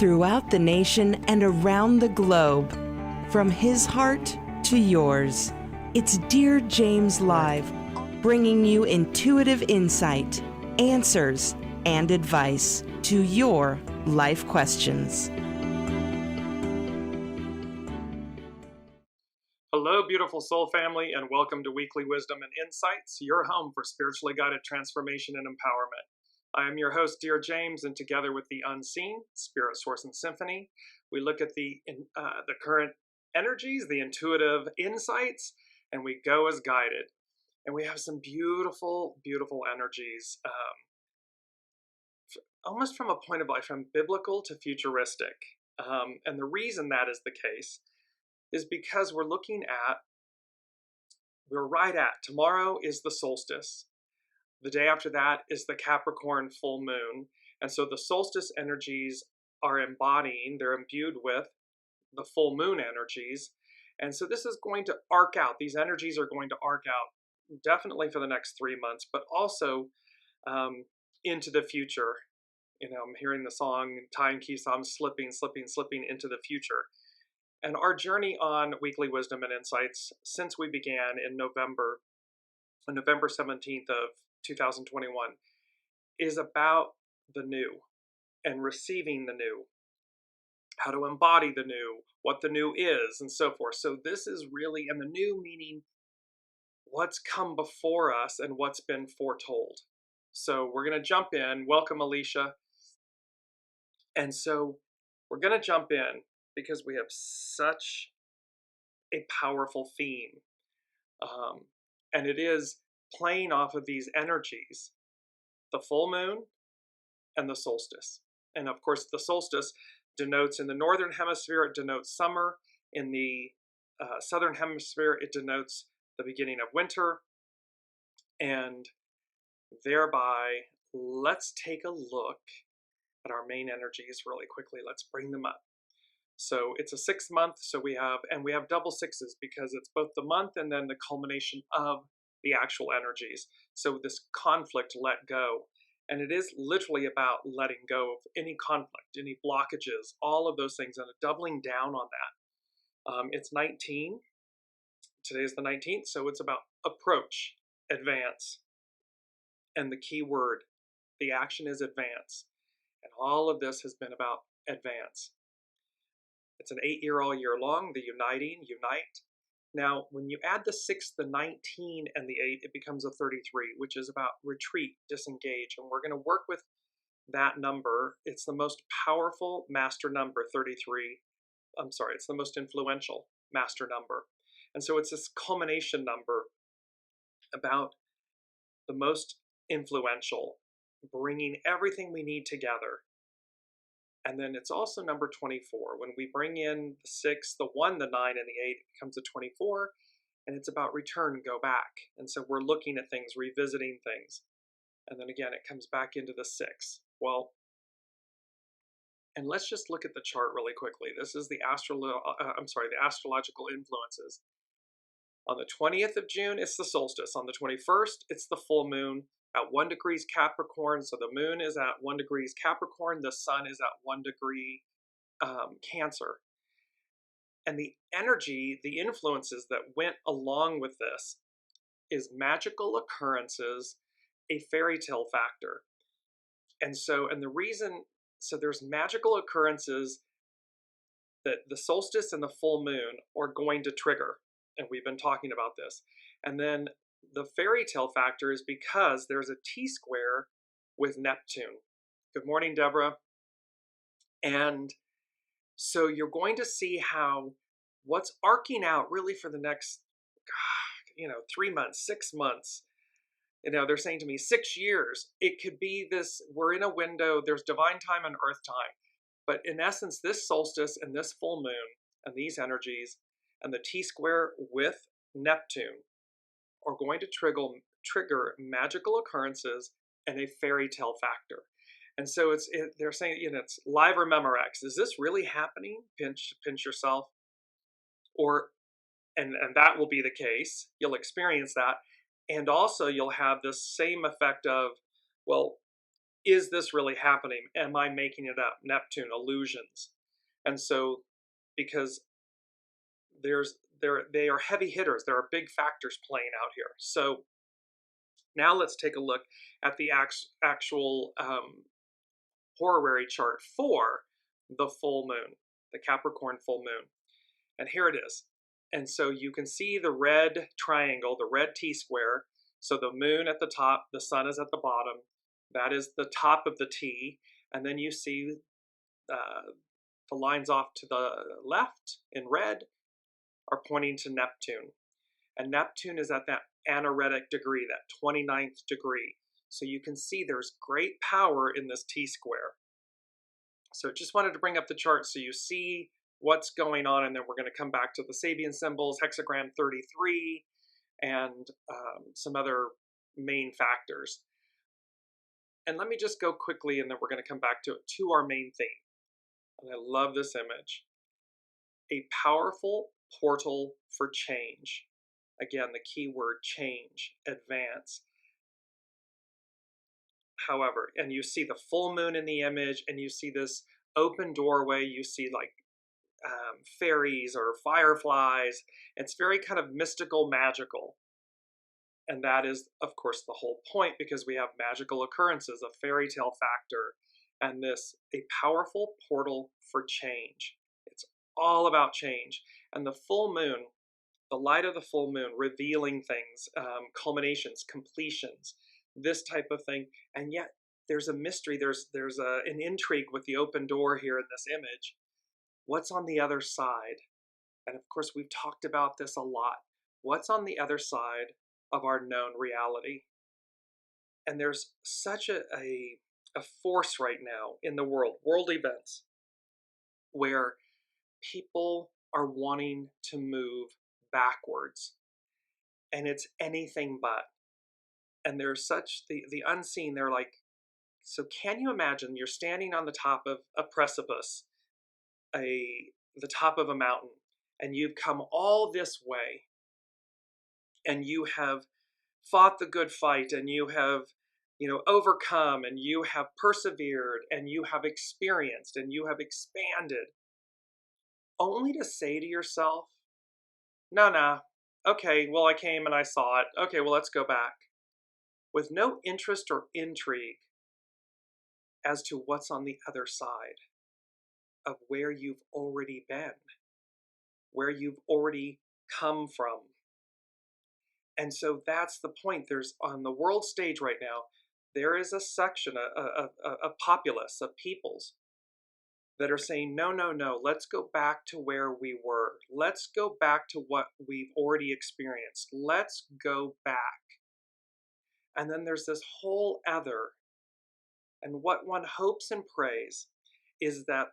throughout the nation and around the globe. From his heart to yours, it's Dear James Live, bringing you intuitive insight, answers, and advice to your life questions. Hello, beautiful soul family, and welcome to Weekly Wisdom and Insights, your home for spiritually guided transformation and empowerment. I am your host, DearJames, and together with the unseen, Spirit, Source, and Symphony, we look at the current energies, the intuitive insights, and we go as guided. And we have some beautiful, beautiful energies, almost from a point of life, from biblical to futuristic. And the reason that is the case is because we're right at, tomorrow is the solstice. The day after that is the Capricorn full moon. And so the solstice energies are they're imbued with the full moon energies. And so this is going to arc out. These energies are going to arc out definitely for the next 3 months, but also into the future. You know, I'm hearing the song, Ty and Keith, I'm slipping into the future. And our journey on Weekly Wisdom and Insights since we began on November 17th of 2021 is about the new and receiving the new, how to embody the new, what the new is, and so forth. So this is really, and the new meaning what's come before us and what's been foretold. So we're going to jump in. Welcome, Alicia. And so we're going to jump in because we have such a powerful theme. And it is playing off of these energies, the full moon and the solstice. And of course, the solstice denotes in the northern hemisphere, it denotes summer. In the southern hemisphere, it denotes the beginning of winter. And thereby, let's take a look at our main energies really quickly. Let's bring them up. So it's a 6 month, so we have double sixes because it's both the month and then the culmination of the actual energies. So this conflict, let go. And it is literally about letting go of any conflict, any blockages, all of those things, and doubling down on that. It's 19. Today is the 19th, so it's about approach, advance. And the key word, the action is advance. And all of this has been about advance. It's an 8-year all year long, the unite. Now, when you add the 6, the 19, and the 8, it becomes a 33, which is about retreat, disengage. And we're going to work with that number. It's the most powerful master number, 33. It's the most influential master number. And so it's this culmination number about the most influential, bringing everything we need together. And then it's also number 24. When we bring in the 6, the 1, the 9, and the 8, it becomes a 24. And it's about return, go back. And so we're looking at things, revisiting things. And then again, it comes back into the 6. Well, and let's just look at the chart really quickly. This is the astrological influences. On the 20th of June, it's the solstice. On the 21st, it's the full moon at 1 degree Capricorn. So the moon is at 1 degree Capricorn. The sun is at 1 degree Cancer. And the energy, the influences that went along with this is magical occurrences, a fairy tale factor. And the reason, so there's magical occurrences that the solstice and the full moon are going to trigger. And we've been talking about this. And then the fairy tale factor is because there's a T-square with Neptune. Good morning, Deborah. And so you're going to see how what's arcing out really for the next, 3 months, 6 months. They're saying to me 6 years. It could be this, we're in a window, there's divine time and earth time. But in essence, this solstice and this full moon and these energies and the T-square with Neptune are going to trigger magical occurrences and a fairy tale factor. And so they're saying, it's live or Memorex. Is this really happening? Pinch yourself. And that will be the case. You'll experience that. And also you'll have this same effect of, well, is this really happening? Am I making it up? Neptune, illusions. And so, because they are heavy hitters, there are big factors playing out here. So now let's take a look at the actual horary chart for the full moon, the Capricorn full moon. And here it is. And so you can see the red triangle, the red T-square. So the moon at the top, the sun is at the bottom. That is the top of the T. And then you see the lines off to the left in red are pointing to Neptune. And Neptune is at that anaretic degree, that 29th degree. So you can see there's great power in this T-square. So just wanted to bring up the chart so you see what's going on, and then we're going to come back to the Sabian symbols, hexagram 33, and some other main factors. And let me just go quickly, and then we're going to come back to it, to our main theme. And I love this image. A powerful portal for change. Again, the key word, change, advance. However, and you see the full moon in the image, and you see this open doorway, you see like fairies or fireflies. It's very kind of mystical, magical. And that is, of course, the whole point, because we have magical occurrences, a fairy tale factor, and this, a powerful portal for change. It's all about change. And the full moon, the light of the full moon, revealing things, culminations, completions, this type of thing. And yet there's a mystery, there's an intrigue with the open door here in this image. What's on the other side? And of course, we've talked about this a lot. What's on the other side of our known reality? And there's such a force right now in the world events, where people are wanting to move backwards. And it's anything but. And there's such, the unseen, they're like, so can you imagine you're standing on the top of a precipice, the top of a mountain, and you've come all this way, and you have fought the good fight, and you have, overcome, and you have persevered, and you have experienced, and you have expanded, only to say to yourself, no, okay, well, I came and I saw it. Okay, well, let's go back. With no interest or intrigue as to what's on the other side of where you've already been, where you've already come from. And so that's the point. There's, on the world stage right now, there is a section, a populace, of peoples that are saying, no, let's go back to where we were. Let's go back to what we've already experienced. Let's go back. And then there's this whole other. And what one hopes and prays is that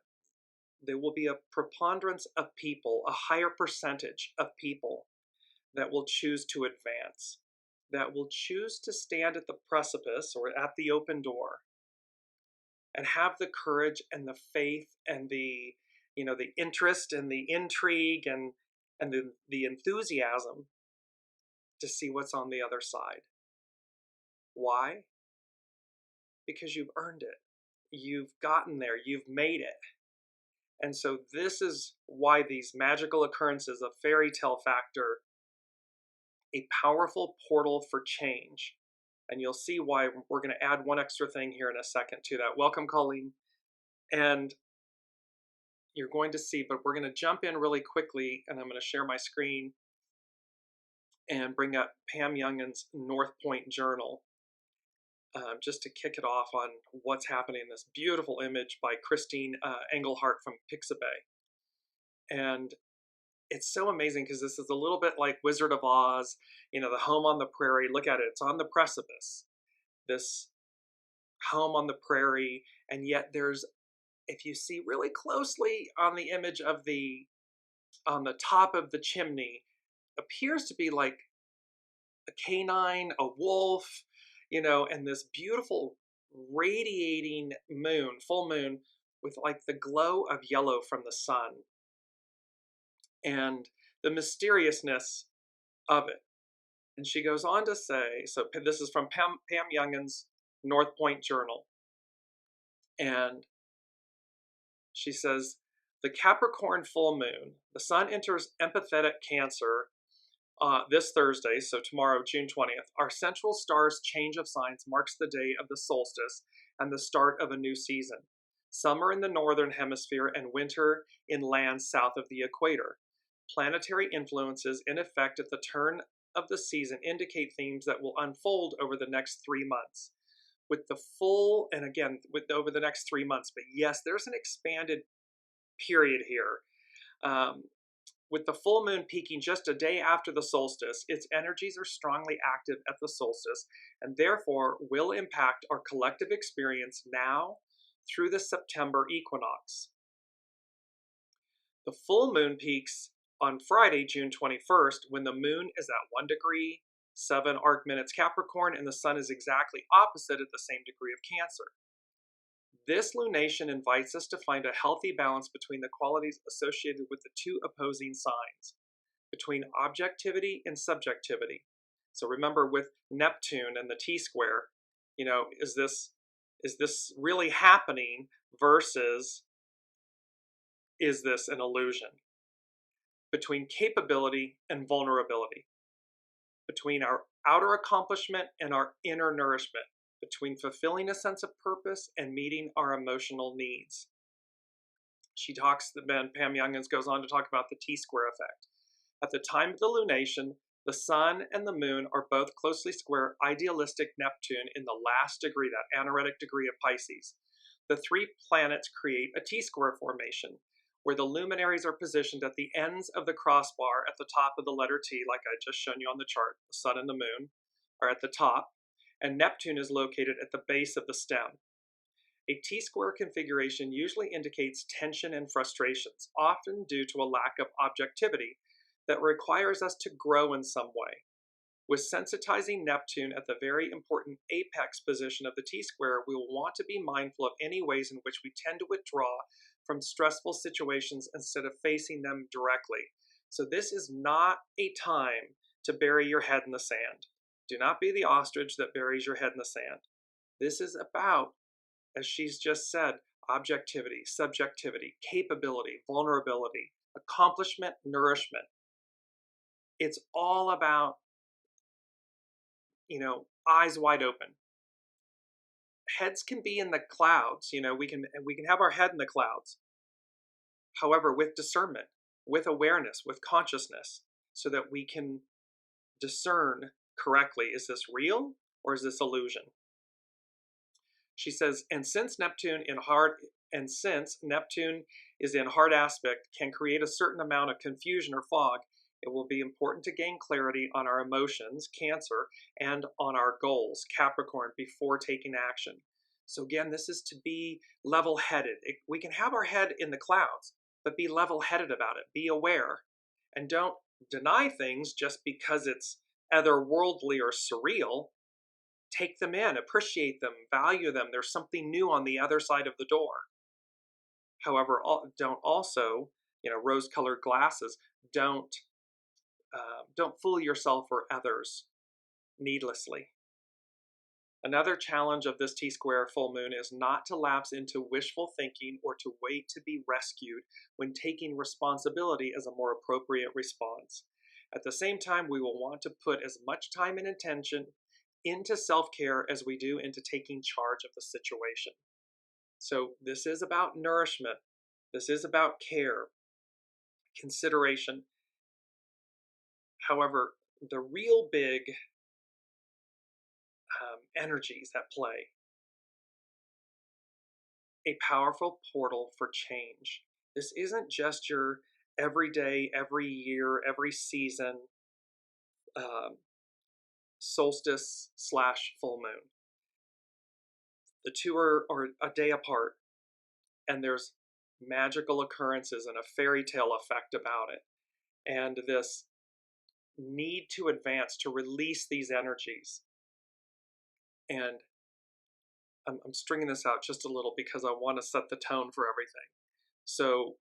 there will be a preponderance of people, a higher percentage of people that will choose to advance, that will choose to stand at the precipice or at the open door and have the courage and the faith and the interest and the intrigue and the enthusiasm to see what's on the other side. Why? Because you've earned it. You've gotten there. You've made it. And so this is why these magical occurrences, a fairy tale factor, a powerful portal for change. And you'll see why we're going to add one extra thing here in a second to that. Welcome, Colleen. And you're going to see, but we're going to jump in really quickly, and I'm going to share my screen and bring up Pam Youngin's North Point Journal, just to kick it off on what's happening in this beautiful image by Christine Engelhardt from Pixabay. And it's so amazing because this is a little bit like Wizard of Oz, the home on the prairie. Look at it. It's on the precipice, this home on the prairie. And yet there's, if you see really closely on the image of on the top of the chimney, appears to be like a canine, a wolf, and this beautiful radiating moon, full moon, with like the glow of yellow from the sun and the mysteriousness of it. And she goes on to say, so this is from Pam Youngin's North Point Journal. And she says, the Capricorn full moon, the sun enters empathetic Cancer this Thursday, so tomorrow, June 20th. Our central star's change of signs marks the day of the solstice and the start of a new season. Summer in the northern hemisphere and winter in lands south of the equator. Planetary influences in effect at the turn of the season indicate themes that will unfold over the next 3 months. With the full, and again, over the next 3 months, but yes, there's an expanded period here. With the full moon peaking just a day after the solstice, its energies are strongly active at the solstice and therefore will impact our collective experience now through the September equinox. The full moon peaks on Friday, June 21st, when the moon is at 1 degree, 7 arc minutes Capricorn, and the sun is exactly opposite at the same degree of Cancer. This lunation invites us to find a healthy balance between the qualities associated with the two opposing signs, between objectivity and subjectivity. So remember, with Neptune and the T-square, is this really happening versus is this an illusion? Between capability and vulnerability, between our outer accomplishment and our inner nourishment, between fulfilling a sense of purpose and meeting our emotional needs. Pam Youngins goes on to talk about the T-square effect. At the time of the lunation, the sun and the moon are both closely square idealistic Neptune in the last degree, that anaretic degree of Pisces. The three planets create a T-square formation, where the luminaries are positioned at the ends of the crossbar at the top of the letter T, like I just shown you on the chart. The sun and the moon are at the top, and Neptune is located at the base of the stem. A T-square configuration usually indicates tension and frustrations, often due to a lack of objectivity that requires us to grow in some way. With sensitizing Neptune at the very important apex position of the T-square, we will want to be mindful of any ways in which we tend to withdraw from stressful situations instead of facing them directly. So this is not a time to bury your head in the sand. Do not be the ostrich that buries your head in the sand. This is about, as she's just said, objectivity, subjectivity, capability, vulnerability, accomplishment, nourishment. It's all about, eyes wide open. Heads can be in the clouds, we can have our head in the clouds. However, with discernment, with awareness, with consciousness, so that we can discern correctly, is this real or is this illusion? She says, and since Neptune is in hard aspect, can create a certain amount of confusion or fog, it will be important to gain clarity on our emotions, Cancer, and on our goals, Capricorn, before taking action. So again, this is to be level-headed. We can have our head in the clouds, but be level-headed about it. Be aware. And don't deny things just because it's otherworldly or surreal. Take them in, appreciate them, value them. There's something new on the other side of the door. However, don't also, rose-colored glasses, don't fool yourself or others needlessly. Another challenge of this T-square full moon is not to lapse into wishful thinking or to wait to be rescued when taking responsibility as a more appropriate response. At the same time, we will want to put as much time and attention into self-care as we do into taking charge of the situation. So this is about nourishment. This is about care, consideration. However, the real big energies at play, a powerful portal for change. This isn't just your everyday, every year, every season solstice/full moon. The two are a day apart, and there's magical occurrences and a fairy tale effect about it. And this need to advance, to release these energies. And I'm stringing this out just a little because I want to set the tone for everything. So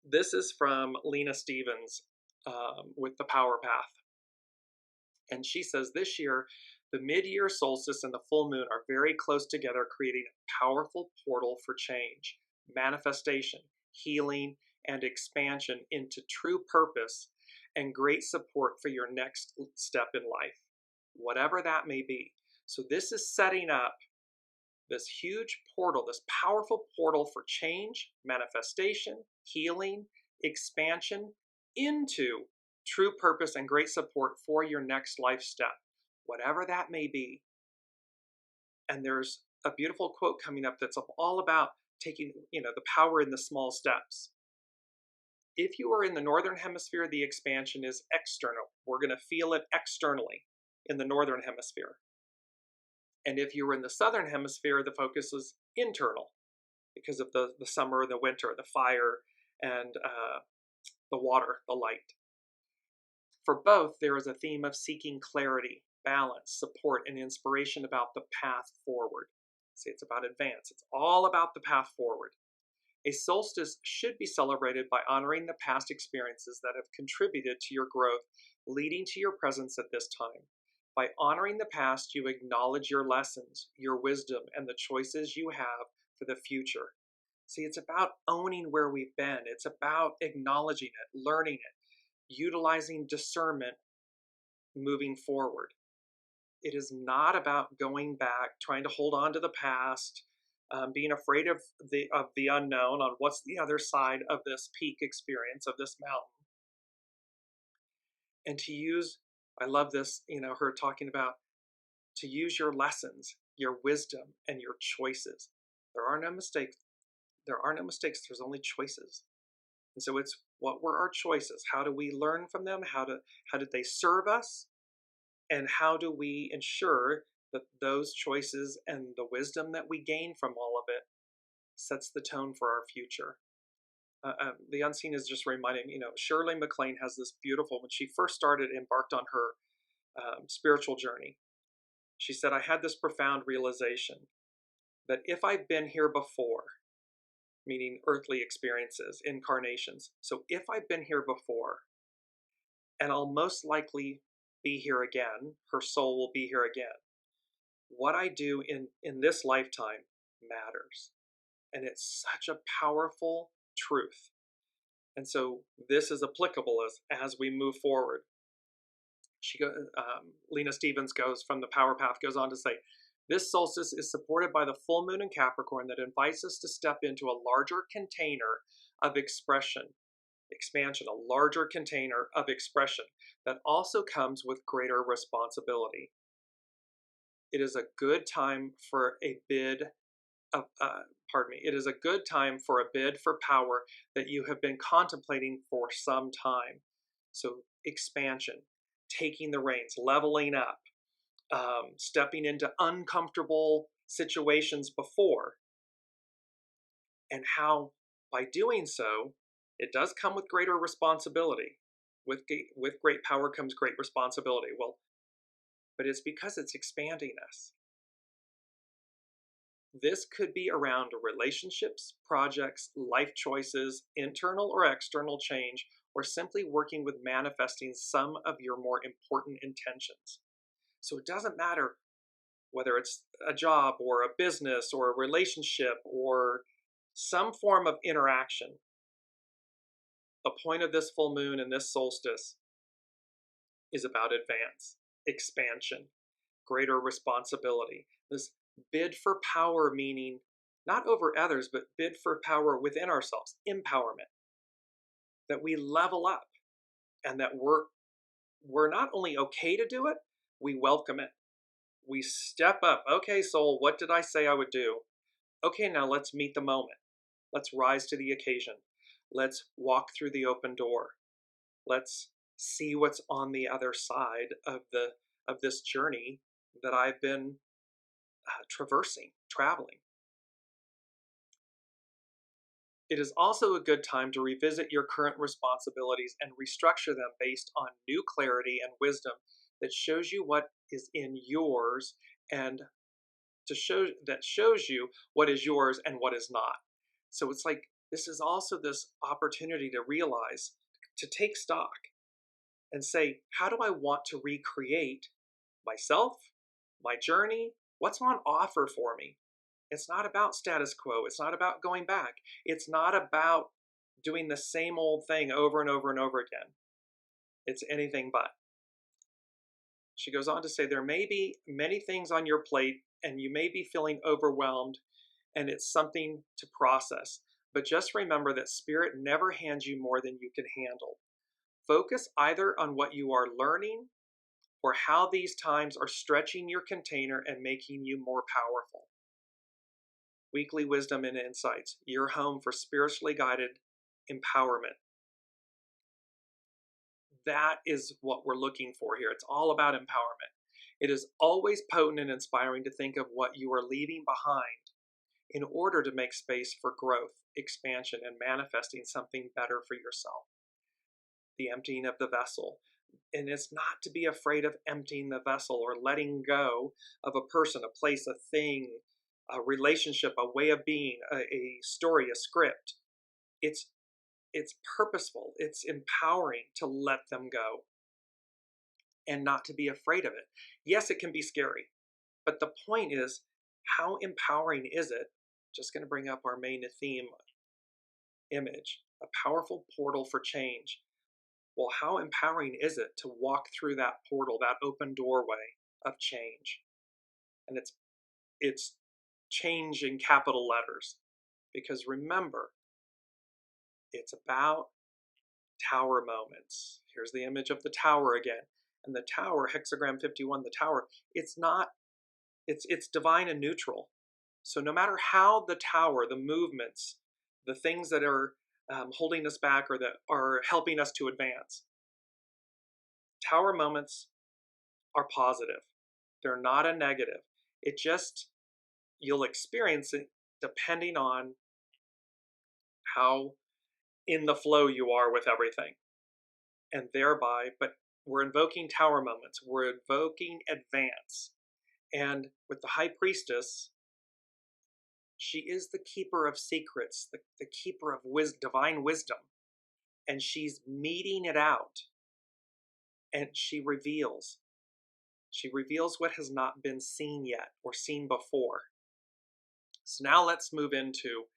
this is from Lena Stevens with The Power Path. And she says, this year, The mid-year solstice and the full moon are very close together, creating a powerful portal for change, manifestation, healing, and expansion into true purpose and great support for your next step in life, whatever that may be. So this is setting up this huge portal, this powerful portal for change, manifestation, healing, expansion into true purpose and great support for your next life step, whatever that may be. And there's a beautiful quote coming up that's all about taking, the power in the small steps. If you are in the northern hemisphere, the expansion is external. We're going to feel it externally in the northern hemisphere. And if you were in the southern hemisphere, the focus is internal because of the summer, the winter, the fire, and the water, the light. For both, there is a theme of seeking clarity, balance, support, and inspiration about the path forward. See, it's about advance. It's all about the path forward. A solstice should be celebrated by honoring the past experiences that have contributed to your growth, leading to your presence at this time. By honoring the past, you acknowledge your lessons, your wisdom, and the choices you have for the future. See, it's about owning where we've been. It's about acknowledging it, learning it, utilizing discernment, moving forward. It is not about going back, trying to hold on to the past, being afraid of the unknown, on what's the other side of this peak experience, of this mountain. And to use, I love this, her talking about to use your lessons, your wisdom, and your choices. There are no mistakes. There are no mistakes. There's only choices. And so it's, what were our choices? How do we learn from them? How did they serve us? And how do we ensure that those choices and the wisdom that we gain from all of it sets the tone for our future? The Unseen is just reminding, Shirley MacLaine has this beautiful, when she first embarked on her spiritual journey, she said, I had this profound realization that if I've been here before, meaning earthly experiences, incarnations, so if I've been here before, and I'll most likely be here again, her soul will be here again, what I do in this lifetime matters. And it's such a powerful truth. And so this is applicable as we move forward. Lena Stevens goes from the Power Path, goes on to say, this solstice is supported by the full moon in Capricorn that invites us to step into a larger container of expansion, a larger container of expression that also comes with greater responsibility. It is a good time for a bid of, it is a good time for a bid for power that you have been contemplating for some time. So expansion, taking the reins, leveling up, stepping into uncomfortable situations before, and how by doing so, it does come with greater responsibility. With great power comes great responsibility. Well, but it's because it's expanding us. This could be around relationships, projects, life choices, internal or external change, or simply working with manifesting some of your more important intentions. So it doesn't matter whether it's a job or a business or a relationship or some form of interaction. The point of this full moon and this solstice is about advance, expansion, greater responsibility. This bid for power, meaning not over others, but bid for power within ourselves, empowerment. That we level up and that we're not only okay to do it, we welcome it. We step up. Okay, soul, what did I say I would do? Okay, now let's meet the moment. Let's rise to the occasion. Let's walk through the open door. Let's see what's on the other side of this journey that I've been traveling. It is also a good time to revisit your current responsibilities and restructure them based on new clarity and wisdom that shows you what is in yours and shows you what is yours and what is not. So it's like, this is also this opportunity to realize, to take stock and say, how do I want to recreate myself, my journey, what's on offer for me. It's not about status quo. It's not about going back. It's not about doing the same old thing over and over and over again. It's anything but. She goes on to say, there may be many things on your plate and you may be feeling overwhelmed, and it's something to process. But just remember that Spirit never hands you more than you can handle. Focus either on what you are learning or how these times are stretching your container and making you more powerful. Weekly Wisdom and Insights, your home for spiritually guided empowerment. That is what we're looking for here. It's all about empowerment. It is always potent and inspiring to think of what you are leaving behind in order to make space for growth, expansion, and manifesting something better for yourself. The emptying of the vessel. And it's not to be afraid of emptying the vessel or letting go of a person, a place, a thing, a relationship, a way of being, a story, a script. It's purposeful. It's empowering to let them go and not to be afraid of it. Yes, it can be scary, but the point is, how empowering is it? Just going to bring up our main theme image, a powerful portal for change. Well, how empowering is it to walk through that portal, that open doorway of change? And it's change in capital letters, because remember, it's about tower moments. Here's the image of the tower again. And the tower, hexagram 51, the tower, it's divine and neutral. So no matter how the tower, the movements, the things that are holding us back or that are helping us to advance, tower moments are positive. They're not a negative. It just, you'll experience it depending on how in the flow you are with everything. And thereby, but we're invoking tower moments. We're invoking advance. And with the High Priestess, she is the keeper of secrets, the keeper of divine wisdom. And she's meting it out. And she reveals. She reveals what has not been seen yet or seen before. So now let's move into,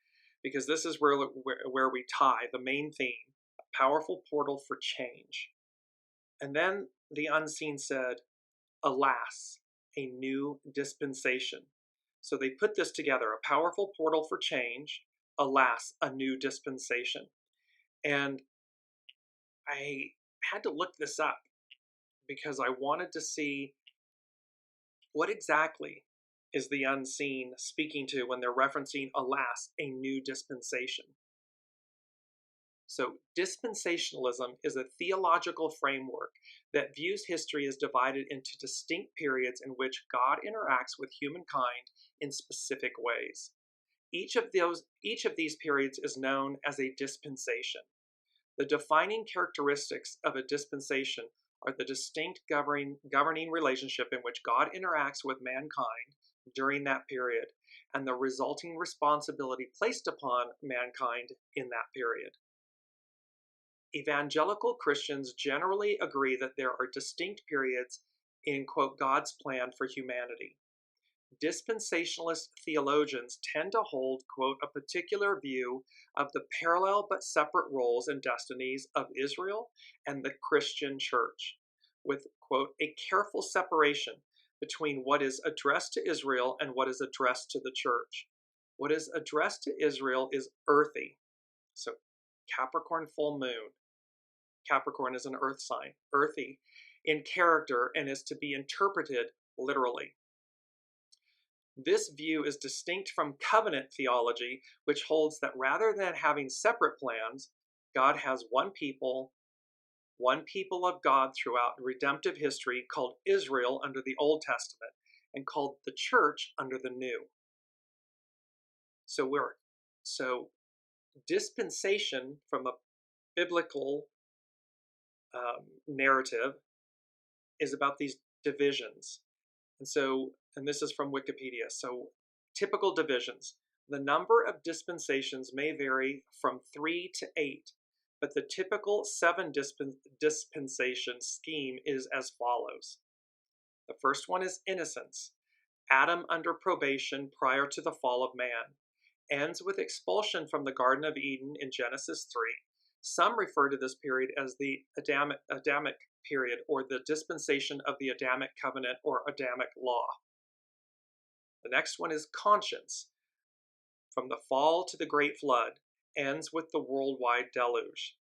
because this is where we tie the main theme, a powerful portal for change. And then the unseen said, alas, a new dispensation. So they put this together, a powerful portal for change, alas, a new dispensation. And I had to look this up because I wanted to see what exactly is the unseen speaking to when they're referencing, alas, a new dispensation. So dispensationalism is a theological framework that views history as divided into distinct periods in which God interacts with humankind in specific ways. Each of these periods is known as a dispensation. The defining characteristics of a dispensation are the distinct governing relationship in which God interacts with mankind during that period, and the resulting responsibility placed upon mankind in that period. Evangelical Christians generally agree that there are distinct periods in, quote, God's plan for humanity. Dispensationalist theologians tend to hold, quote, a particular view of the parallel but separate roles and destinies of Israel and the Christian church, with, quote, a careful separation between what is addressed to Israel and what is addressed to the church. What is addressed to Israel is earthy. So Capricorn full moon. Capricorn is an earth sign, earthy in character, and is to be interpreted literally. This view is distinct from covenant theology, which holds that rather than having separate plans, God has one people of God throughout redemptive history called Israel under the Old Testament and called the church under the New. So dispensation from a biblical narrative is about these divisions. And this is from Wikipedia. So typical divisions. The number of dispensations may vary from 3 to 8, but the typical 7 dispensation scheme is as follows. The first one is innocence. Adam under probation prior to the fall of man, ends with expulsion from the Garden of Eden in Genesis 3. Some refer to this period as the Adamic period, or the dispensation of the Adamic covenant or Adamic law. The next one is conscience. From the fall to the great flood, ends with the worldwide deluge.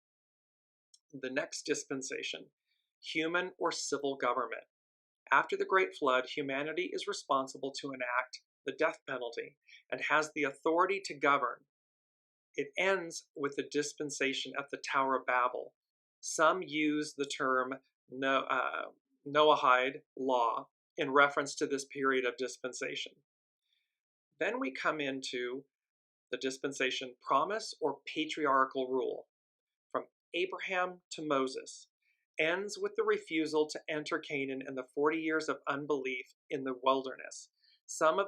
The next dispensation, human or civil government. After the great flood, humanity is responsible to enact the death penalty and has the authority to govern. It ends with the dispensation at the Tower of Babel. Some use the term Noahide law in reference to this period of dispensation. Then we come into the dispensation promise or patriarchal rule. From Abraham to Moses, ends with the refusal to enter Canaan and the 40 years of unbelief in the wilderness. Some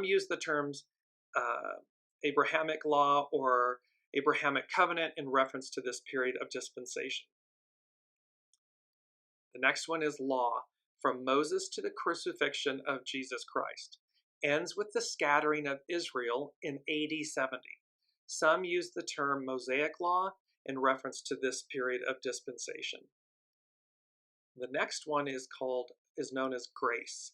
use the terms Abrahamic law or Abrahamic covenant in reference to this period of dispensation. The next one is law, from Moses to the crucifixion of Jesus Christ. Ends with the scattering of Israel in AD 70. Some use the term Mosaic law in reference to this period of dispensation. The next one is known as grace,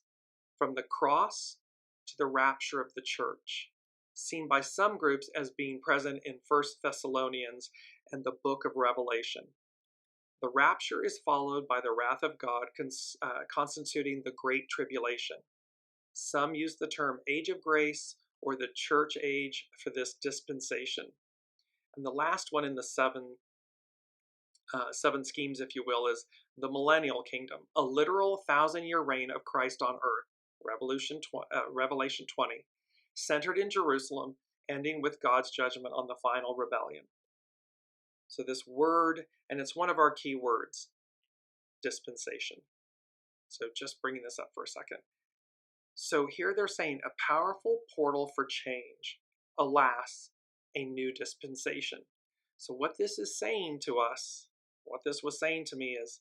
from the cross to the rapture of the church, seen by some groups as being present in 1 Thessalonians and the book of Revelation. The rapture is followed by the wrath of God constituting the Great Tribulation. Some use the term age of grace or the church age for this dispensation. And the last one in the seven schemes, if you will, is the millennial kingdom, a literal 1,000-year reign of Christ on earth, Revelation 20, centered in Jerusalem, ending with God's judgment on the final rebellion. So this word, and it's one of our key words, dispensation. So just bringing this up for a second. So here they're saying a powerful portal for change, alas, a new dispensation. So what this is saying to us, what this was saying to me is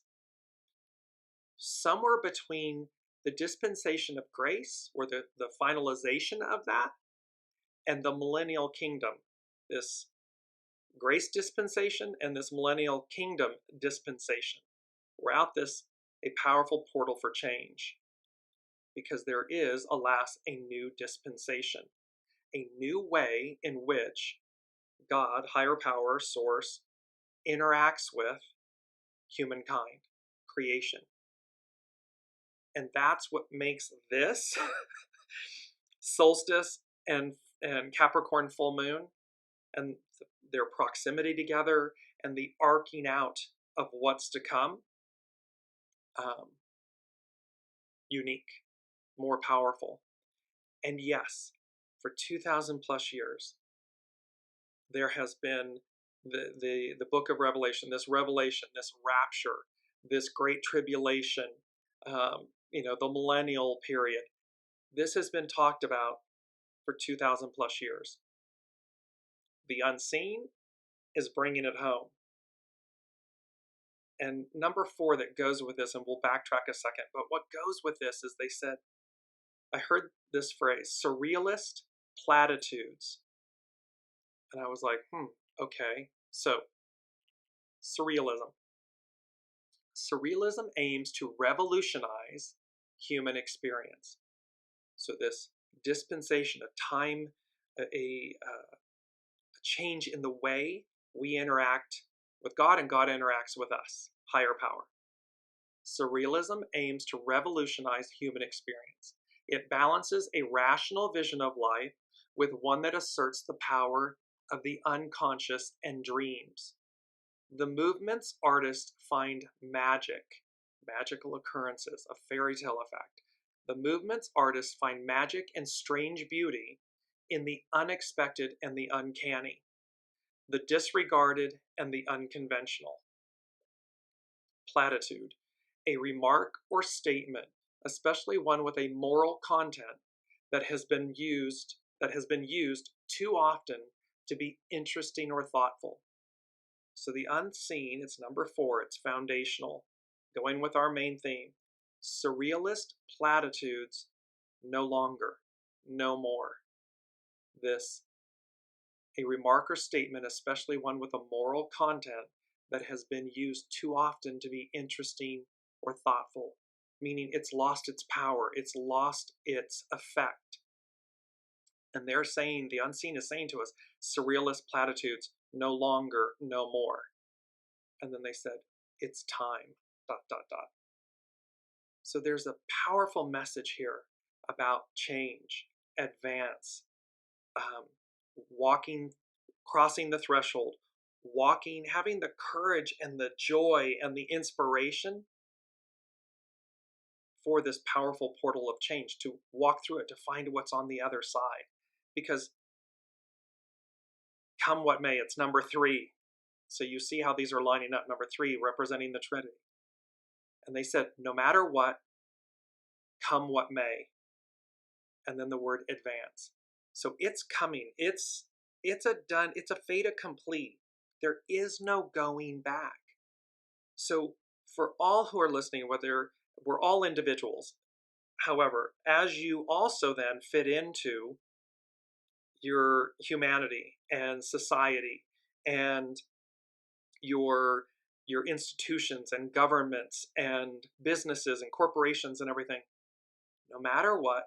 somewhere between the dispensation of grace, or the finalization of that, and the millennial kingdom, this grace dispensation and this millennial kingdom dispensation. We're out this a powerful portal for change, because there is, alas, a new dispensation, a new way in which God, higher power, source, interacts with humankind, creation. And that's what makes this solstice and Capricorn full moon and their proximity together and the arcing out of what's to come unique, more powerful. And yes, for 2,000 plus years, there has been the book of Revelation, this rapture, this great tribulation, the millennial period. This has been talked about for 2,000 plus years. The unseen is bringing it home. And number 4 that goes with this, and we'll backtrack a second, but what goes with this is they said, I heard this phrase, surrealist platitudes. And I was like, okay. So, surrealism. Surrealism aims to revolutionize human experience. So this dispensation of time, a change in the way we interact with God and God interacts with us, higher power. Surrealism aims to revolutionize human experience. It balances a rational vision of life with one that asserts the power of the unconscious and dreams. The movement's artists find magical occurrences, a fairy tale effect. The movement's artists find magic and strange beauty in the unexpected and the uncanny, the disregarded and the unconventional. Platitude, a remark or statement, especially one with a moral content that has been used too often to be interesting or thoughtful. So the unseen, it's number 4, it's foundational, going with our main theme. Surrealist platitudes no longer, no more. This, a remark or statement, especially one with a moral content that has been used too often to be interesting or thoughtful, meaning it's lost its power, it's lost its effect. And they're saying, the unseen is saying to us, surrealist platitudes, no longer, no more. And then they said, it's time, dot, dot, dot. So there's a powerful message here about change, advance, walking, crossing the threshold, walking, having the courage and the joy and the inspiration for this powerful portal of change, to walk through it, to find what's on the other side. Because come what may, it's number 3. So you see how these are lining up, number 3 representing the Trinity. And they said, no matter what, come what may. And then the word advance. So it's coming. It's a fait accompli. There is no going back. So for all who are listening, whether we're all individuals, however, as you also then fit into your humanity and society and your institutions and governments and businesses and corporations and everything, no matter what,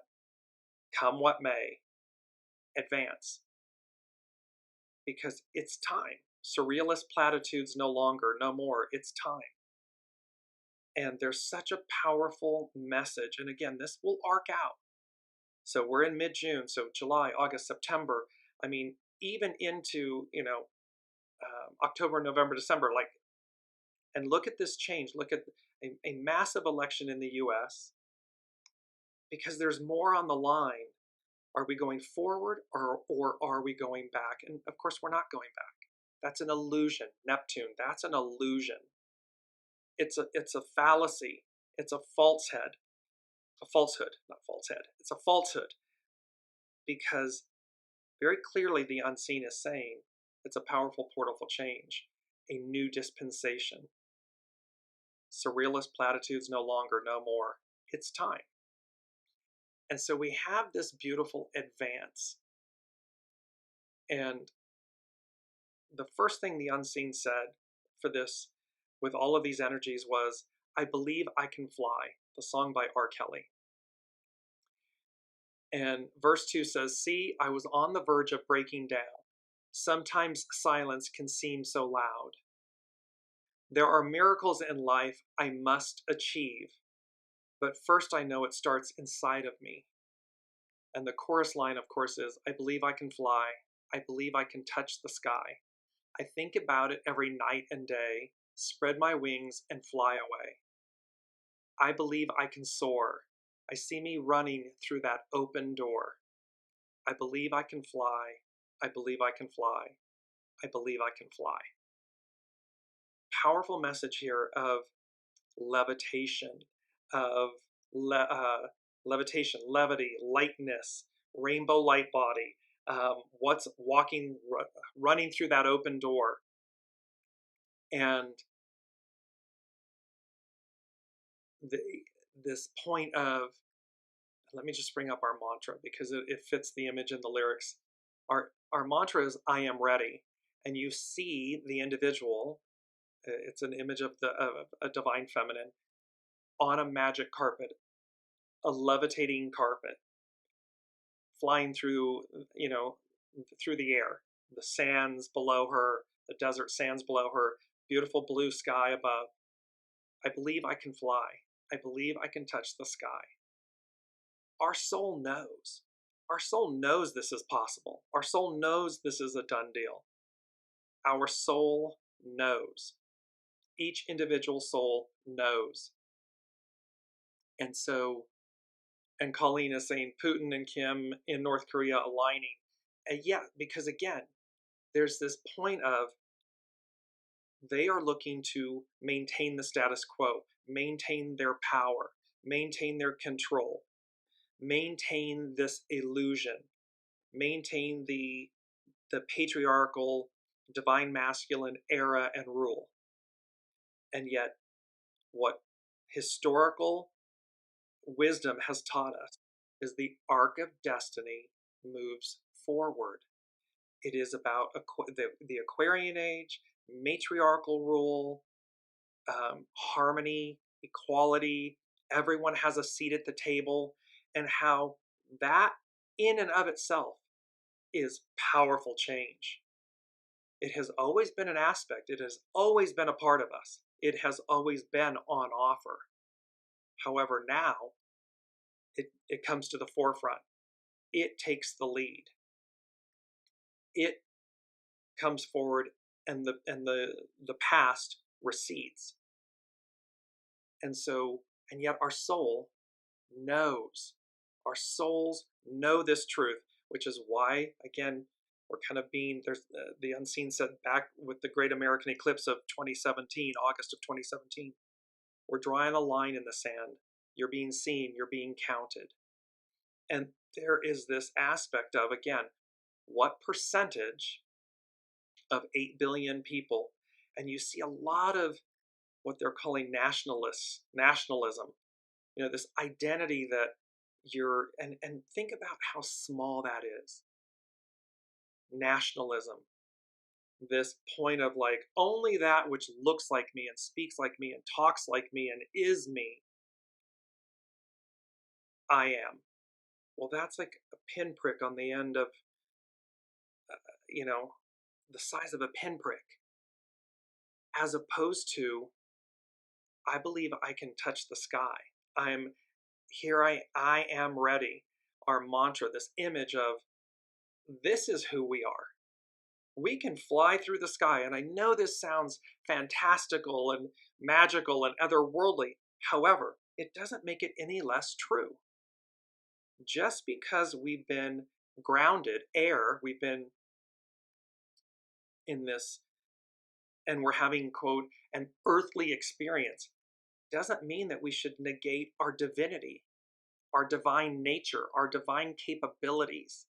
come what may, advance. Because it's time. Surrealist platitudes no longer, no more, it's time. And there's such a powerful message. And again, this will arc out. So we're in mid-June, so July, August, September. I mean, even into, October, November, December, and look at this change. Look at a massive election in the US, because there's more on the line. Are we going forward or are we going back? And of course, we're not going back. That's an illusion. Neptune, that's an illusion. It's a fallacy. It's a falsehood. A falsehood, not false head. It's a falsehood, because very clearly the unseen is saying it's a powerful portal for change, a new dispensation. Surrealist platitudes no longer, no more. It's time. And so we have this beautiful advance. And the first thing the unseen said for this, with all of these energies, was, I believe I can fly, the song by R. Kelly. And verse 2 says, see, I was on the verge of breaking down. Sometimes silence can seem so loud. There are miracles in life I must achieve, but first I know it starts inside of me. And the chorus line, of course, is, I believe I can fly. I believe I can touch the sky. I think about it every night and day, spread my wings and fly away. I believe I can soar. I see me running through that open door. I believe I can fly. I believe I can fly. I believe I can fly. Powerful message here of levitation, of levitation, levity, lightness, rainbow light body, what's walking, running through that open door. And this point of, let me just bring up our mantra, because it fits the image in the lyrics. Our mantra is, I am ready. And you see the individual, it's an image of a divine feminine, on a magic carpet, a levitating carpet, flying through, through the air, the sands below her, the desert sands below her, beautiful blue sky above. I believe I can fly. I believe I can touch the sky. Our soul knows. Our soul knows this is possible. Our soul knows this is a done deal. Our soul knows. Each individual soul knows. And so, and Colleen is saying Putin and Kim in North Korea aligning. And yeah, because again, there's this point of, they are looking to maintain the status quo, maintain their power, maintain their control, maintain this illusion, maintain the patriarchal, divine masculine era and rule. And yet, what historical wisdom has taught us is the arc of destiny moves forward. It is about the Aquarian age, matriarchal rule, harmony, equality, everyone has a seat at the table, and how that in and of itself is powerful change. It has always been an aspect. It has always been a part of us. It has always been on offer. However, now it comes to the forefront. It takes the lead. It comes forward, and the past recedes. And yet our soul knows. Our souls know this truth, which is why, again, we're kind of being, there's the unseen said back with the great American eclipse of 2017, August of 2017, we're drawing a line in the sand. You're being seen, you're being counted. And there is this aspect of, again, what percentage of 8 billion people, and you see a lot of what they're calling nationalism, this identity that you're, and think about how small that is. Nationalism, this point of like, only that which looks like me and speaks like me and talks like me and is me, I am. Well, that's like a pinprick on the end of, the size of a pinprick, as opposed to, I believe I can touch the sky. I am ready. Our mantra, this image of, this is who we are. We can fly through the sky. And I know this sounds fantastical and magical and otherworldly. However, it doesn't make it any less true. Just because we've been grounded, we've been in this, and we're having, quote, an earthly experience, doesn't mean that we should negate our divinity, our divine nature, our divine capabilities.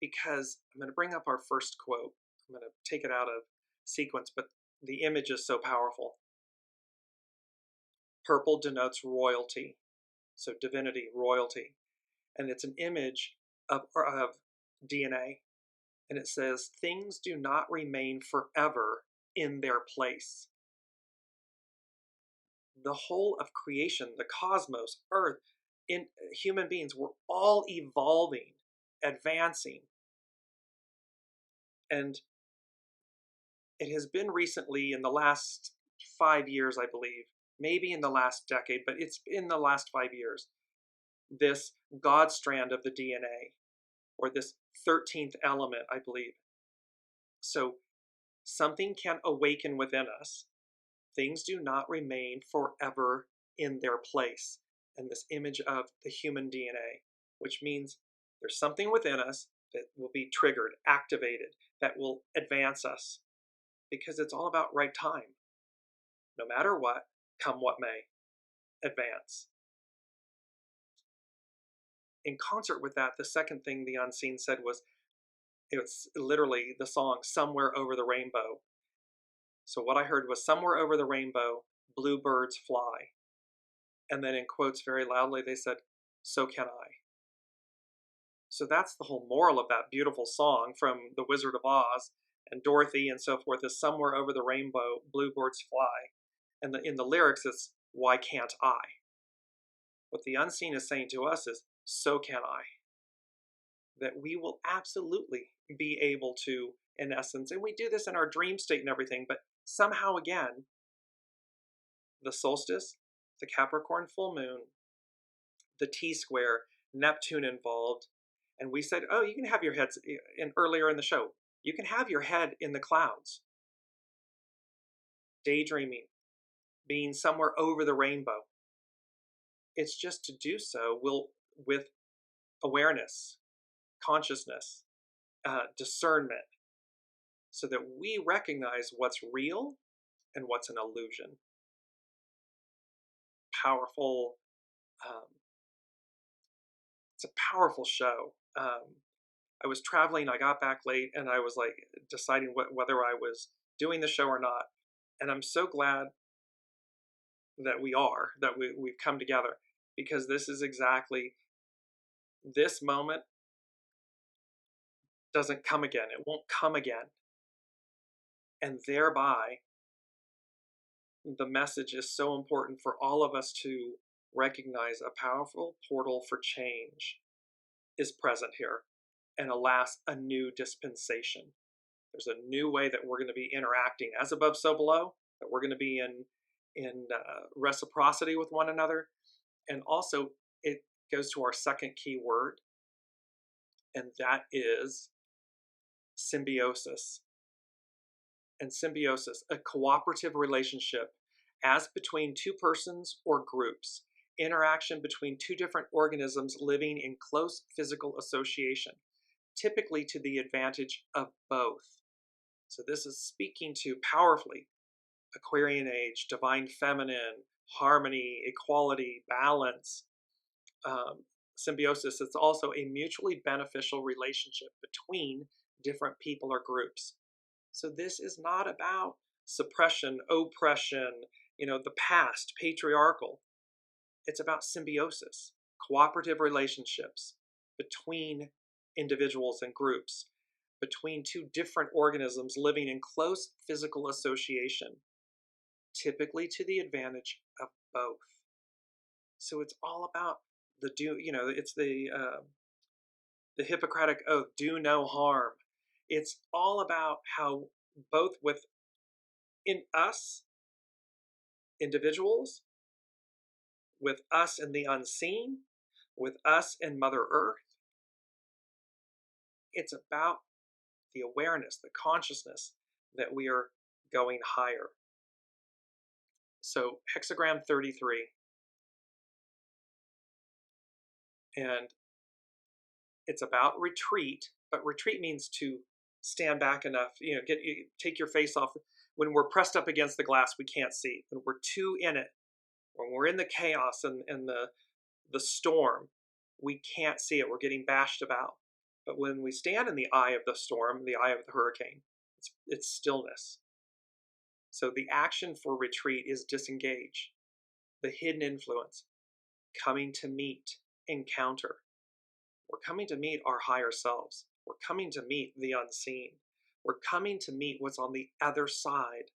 Because I'm going to bring up our first quote. I'm going to take it out of sequence, but the image is so powerful. Purple denotes royalty, so divinity, royalty. And it's an image of DNA. And it says, things do not remain forever in their place. The whole of creation, the cosmos, Earth, in human beings, we're all evolving, advancing. And it has been recently, in the last 5 years, I believe, maybe in the last decade, but it's in the last 5 years, this God strand of the DNA, or this 13th element, I believe. So something can awaken within us. Things do not remain forever in their place. And this image of the human DNA, which means there's something within us that will be triggered, activated, that will advance us, because it's all about right time. No matter what, come what may, advance. In concert with that, the second thing the unseen said was, it's literally the song Somewhere Over the Rainbow. So what I heard was, somewhere over the rainbow, bluebirds fly. And then in quotes very loudly, they said, so can I. So that's the whole moral of that beautiful song from The Wizard of Oz and Dorothy and so forth, is somewhere over the rainbow, bluebirds fly. And in the lyrics, it's, why can't I? What the unseen is saying to us is, so can I. That we will absolutely be able to, in essence, and we do this in our dream state and everything, but somehow again, the solstice, the Capricorn full moon, the T-square, Neptune involved, and we said, oh, you can have your heads, earlier in the show, you can have your head in the clouds. Daydreaming, being somewhere over the rainbow. It's just to do so with awareness, consciousness, discernment, so that we recognize what's real and what's an illusion. Powerful. It's a powerful show. I was traveling, I got back late, and I was like deciding whether I was doing the show or not. And I'm so glad that we've come together, because this is exactly, this moment doesn't come again. It won't come again. And thereby, the message is so important for all of us to recognize a powerful portal for change is present here. And alas, a new dispensation. There's a new way that we're going to be interacting as above, so below, that we're going to be in reciprocity with one another. And also, it goes to our second key word, and that is symbiosis. And symbiosis, a cooperative relationship as between two persons or groups, interaction between two different organisms living in close physical association, typically to the advantage of both. So this is speaking to powerfully Aquarian age, divine feminine, harmony, equality, balance. Symbiosis, it's also a mutually beneficial relationship between different people or groups. So this is not about suppression, oppression, the past, patriarchal. It's about symbiosis, cooperative relationships between individuals and groups, between two different organisms living in close physical association, typically to the advantage of both. So it's all about it's the Hippocratic Oath, do no harm. It's all about how both within us, individuals, with us in the unseen, with us in Mother Earth, it's about the awareness, the consciousness that we are going higher. So hexagram 33, and it's about retreat, but retreat means to stand back enough, take your face off. When we're pressed up against the glass, we can't see. When we're too in it, when we're in the chaos and the storm, we can't see it. We're getting bashed about. But when we stand in the eye of the storm, the eye of the hurricane, it's stillness. So the action for retreat is disengage, the hidden influence, coming to meet, encounter. We're coming to meet our higher selves. We're coming to meet the unseen. We're coming to meet what's on the other side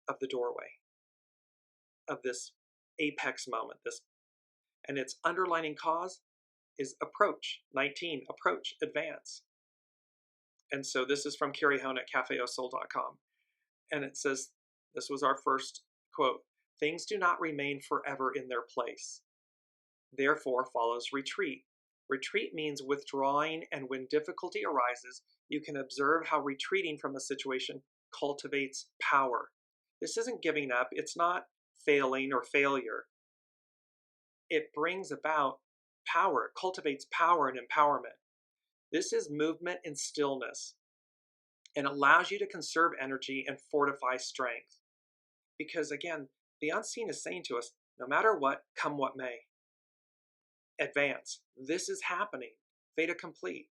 of the doorway, of this apex moment. And its underlining cause is approach, 19, approach, advance. And so this is from Carrie Hone at cafeosoul.com. And it says, this was our first quote, things do not remain forever in their place. Therefore follows retreat. Retreat means withdrawing, and when difficulty arises, you can observe how retreating from a situation cultivates power. This isn't giving up. It's not failing or failure. It brings about power. It cultivates power and empowerment. This is movement in stillness and allows you to conserve energy and fortify strength. Because again, the unseen is saying to us, no matter what, come what may. Advance. This is happening. Fait accompli.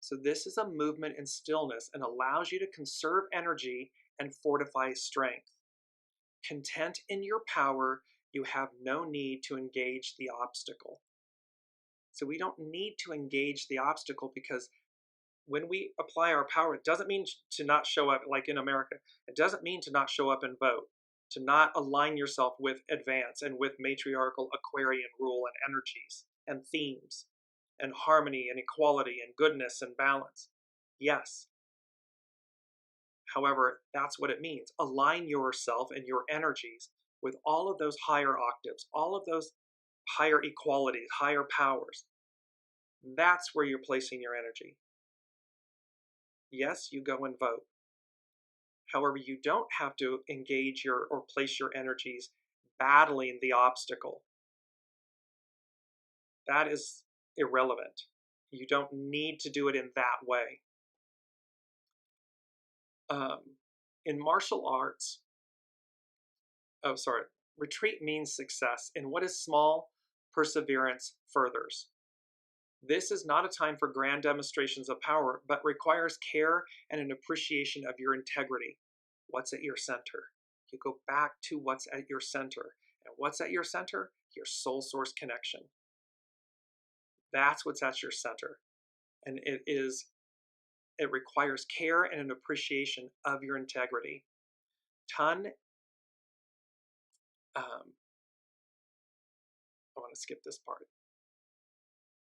So this is a movement in stillness and allows you to conserve energy and fortify strength. Content in your power, you have no need to engage the obstacle. So we don't need to engage the obstacle, because when we apply our power, it doesn't mean to not show up like in America. It doesn't mean to not show up and vote, to not align yourself with advance and with matriarchal Aquarian rule and energies and themes and harmony and equality and goodness and balance. Yes. However, that's what it means. Align yourself and your energies with all of those higher octaves, all of those higher equalities, higher powers. That's where you're placing your energy. Yes, you go and vote. However, you don't have to engage or place your energies battling the obstacle. That is irrelevant. You don't need to do it in that way. In martial arts, retreat means success. In what is small, perseverance furthers. This is not a time for grand demonstrations of power, but requires care and an appreciation of your integrity. What's at your center? You go back to what's at your center. And what's at your center? your soul source connection. That's what's at your center. And it requires care and an appreciation of your integrity. I want to skip this part.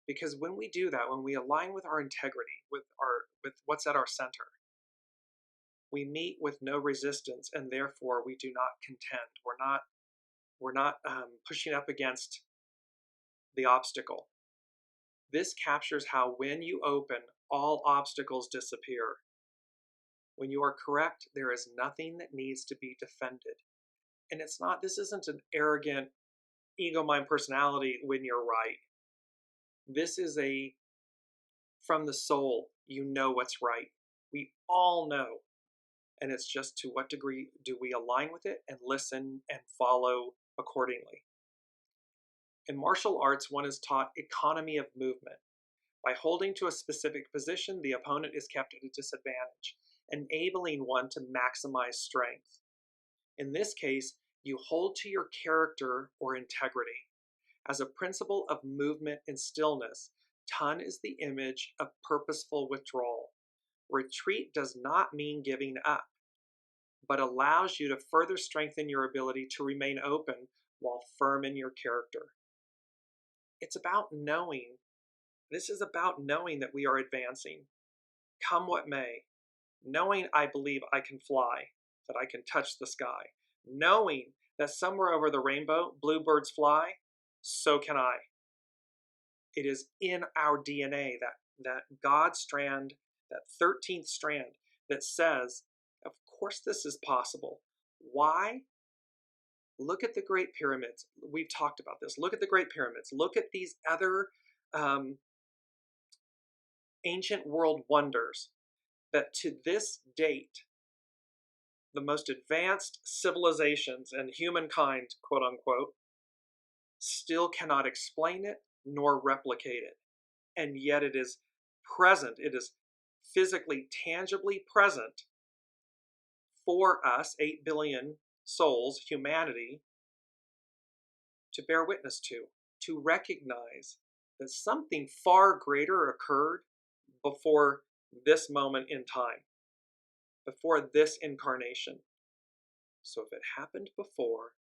Because when we do that, when we align with our integrity, with what's at our center, we meet with no resistance, and therefore we do not contend. We're not pushing up against the obstacle. This captures how when you open, all obstacles disappear. When you are correct, there is nothing that needs to be defended. And this isn't an arrogant ego mind personality when you're right. This is from the soul, you know what's right. We all know. And it's just to what degree do we align with it and listen and follow accordingly. In martial arts, one is taught economy of movement. By holding to a specific position, the opponent is kept at a disadvantage, enabling one to maximize strength. In this case, you hold to your character or integrity. As a principle of movement and stillness, Tun is the image of purposeful withdrawal. Retreat does not mean giving up, but allows you to further strengthen your ability to remain open while firm in your character. It's about knowing. This is about knowing that we are advancing, come what may. Knowing I believe I can fly, that I can touch the sky. Knowing that somewhere over the rainbow, bluebirds fly, so can I. It is in our DNA, that God strand, that 13th strand that says, of course this is possible. Why? Look at the Great Pyramids. We've talked about this. Look at the Great Pyramids. Look at these other ancient world wonders that to this date, the most advanced civilizations and humankind, quote unquote, still cannot explain it nor replicate it. And yet it is present. It is physically, tangibly present for us, 8 billion souls, humanity, to bear witness to recognize that something far greater occurred before this moment in time, before this incarnation. So if it happened before,